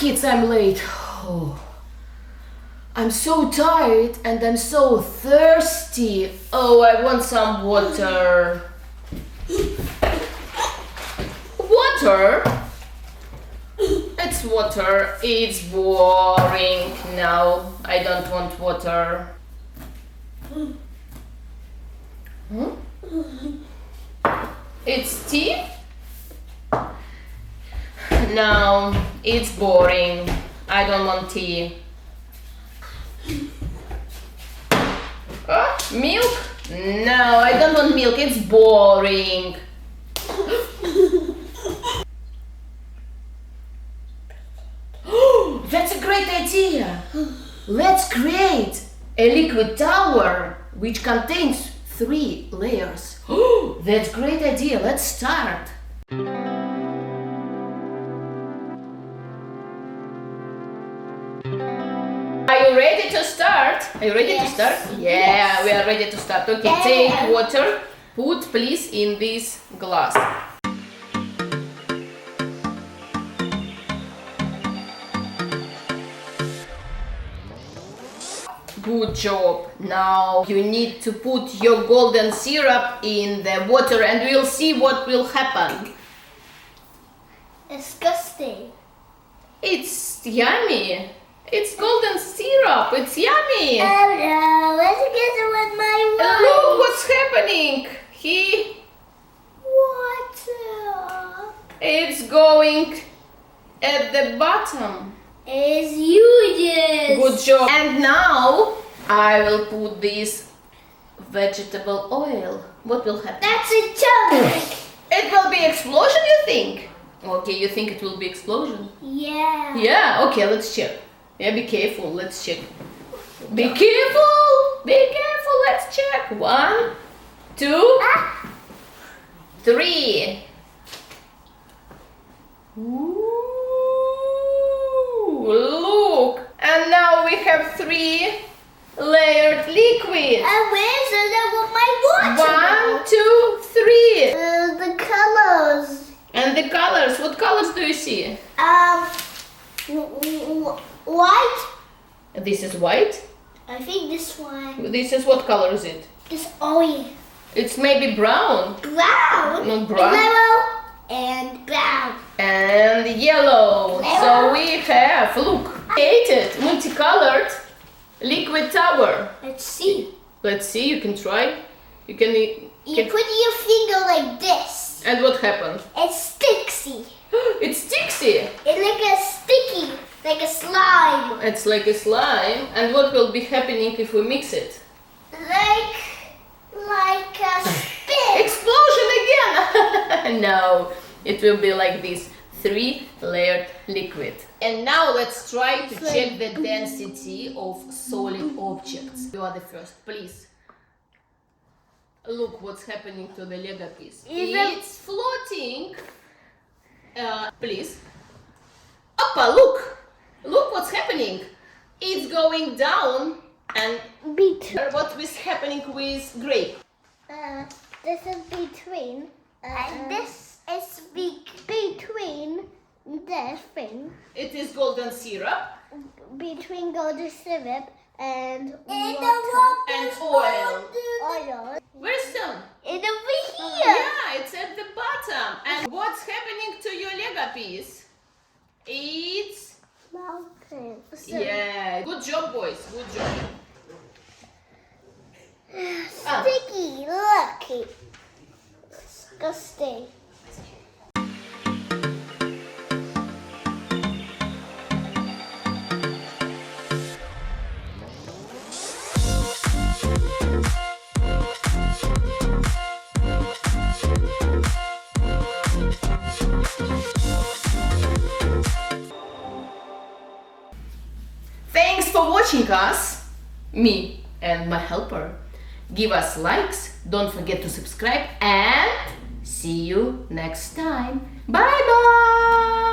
kids, I'm late. Oh. I'm so tired and I'm so thirsty. Oh, I want some water. Water? It's water. It's boring. No, I don't want water. Hmm? It's tea? No, it's boring. I don't want tea. Milk? No, I don't want milk. It's boring. That's a great idea. Let's create a liquid tower which contains 3 layers. That's a great idea. Let's start. Are you ready to start? Are you ready to start? Yeah, we are ready to start. Okay, take water. Put please in this glass. Good job. Now you need to put your golden syrup in the water and we'll see what will happen. Disgusting. It's yummy. It's golden syrup. It's yummy. Oh no, let's get it with my water. Look what's happening. Water. It's going at the bottom. Is useless. Good job. And now I will put this vegetable oil. What will happen? That's a joke. It will be explosion, you think? Okay, you think it will be explosion? Yeah. Yeah, okay, let's check. Yeah, be careful, let's check. Be careful! Be careful, let's check. 1, 2, 3. Ooh, look! And now we have 3 layered liquid. And where's my water? 1, 2, 3. The colors. And the colors, what colors do you see? White. This is white. I think this one. This is what color is it? This oil. It's maybe brown. Brown. Not brown. Yellow and brown. And yellow. So we have, look, created multicolored liquid tower. Let's see. Let's see, you can try. You can You put your finger like this. And what happened? It's sticky. It's sticky. It's like a sticky, like a slime. It's like a slime. And what will be happening if we mix it? Like a spin. Explosion again! No, it will be like this 3 layered liquid. And now let's try to check the density of solid objects. You are the first, please. Look what's happening to the Lego piece. It's floating. Please. Oppa, look! Look what's happening. It's going down. And what is happening with grape? This is between. And this is between this thing. It is golden syrup. Between golden syrup and water. And oil. Oil. Where's some? It's over here. Yeah, it's at the bottom. And what's happening to your Lego piece? It's... Mountain. Yeah, good job, boys. Good job. Sticky, lucky. Disgusting. Thanks for watching us, me and my helper. Give us likes, don't forget to subscribe, and see you next time. Bye bye!